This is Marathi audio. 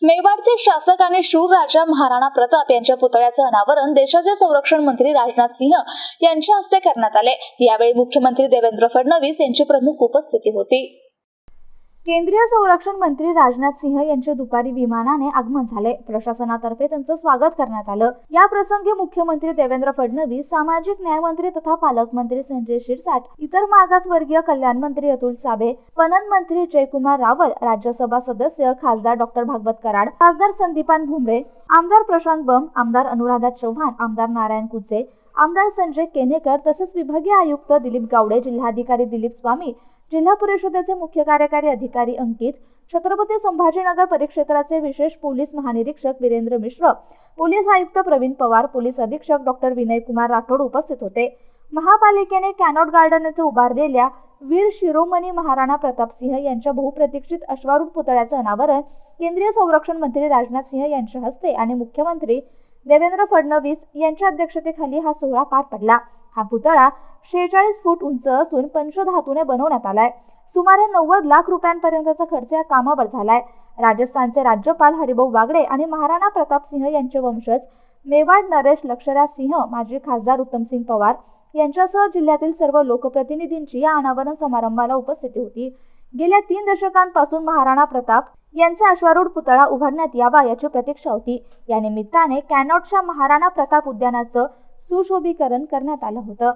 मेवाडचे शासक आणि शूर राजा महाराणा प्रताप यांच्या पुतळ्याचं अनावरण देशाचे संरक्षण मंत्री राजनाथ सिंह यांच्या हस्ते करण्यात आले। यावेळी मुख्यमंत्री देवेंद्र फडणवीस यांची प्रमुख उपस्थिती होती। केंद्रीय संरक्षण मंत्री राजनाथ सिंह यांचे दुपारी विमानाने आगमन झाले। प्रशासनातर्फे त्यांचं स्वागत करण्यात आलं। या प्रसंगी मुख्यमंत्री देवेंद्र फडणवीस, सामाजिक न्याय मंत्री तथा पालकमंत्री संजय शिरसाट, इतर मागासवर्गीय कल्याण मंत्री अतुल सावे, पणन मंत्री जयकुमार रावल, राज्यसभा सदस्य खासदार डॉ. भागवत कराड, खासदार संदीपान भुमरे, आमदार प्रशांत बंब, आमदार अनुराधा चव्हाण, आमदार नारायण कुचे, आमदार संजय केनेकर तसेच विभागीय आयुक्त दिलीप गावडे, जिल्हाधिकारी दिलीप स्वामी, जिल्हा परिषदेचे मुख्य कार्यकारी अधिकारी अंकित, छत्रपती संभाजीनगर परिक्षेत्राचे विशेष पोलीस महानिरीक्षक वीरेंद्र मिश्र, पोलीस आयुक्त प्रवीण पवार, पोलीस अधीक्षक डॉ. विनय कुमार राठोड उपस्थित होते। महापालिकेने कॅनॉट गार्डन येथे उभारलेल्या वीर शिरोमणी महाराणा प्रताप सिंह यांच्या बहुप्रतीक्षित अश्वारूढ पुतळ्याचं अनावरण केंद्रीय संरक्षण मंत्री राजनाथ सिंह यांच्या हस्ते आणि मुख्यमंत्री देवेंद्र फडणवीस यांच्या अध्यक्षतेखाली हा सोहळा पार पडला। हा पुतळा 46 फूट उंच असून पंचधातूने बनवण्यात आलाय। सुमारे 90 लाख रुपयांपर्यंतचा खर्च या कामावर झालाय। राजस्थानचे राज्यपाल हरिभाऊ बागडे आणि महाराणा प्रताप सिंह यांचे वंशज मेवाड नरेश लक्षराज सिंह, माजी खासदार उत्तमसिंग पवार यांच्यासह जिल्ह्यातील सर्व लोकप्रतिनिधींची या अनावरण समारंभाला उपस्थिती होती। गेल्या 3 दशकांपासून महाराणा प्रताप यांचा अश्वारूढ पुतळा उभारण्यात यावा याची प्रतीक्षा होती। या निमित्ताने कॅनॉटच्या महाराणा प्रताप उद्यानाचं सुशोभीकरण करण्यात आलं होतं।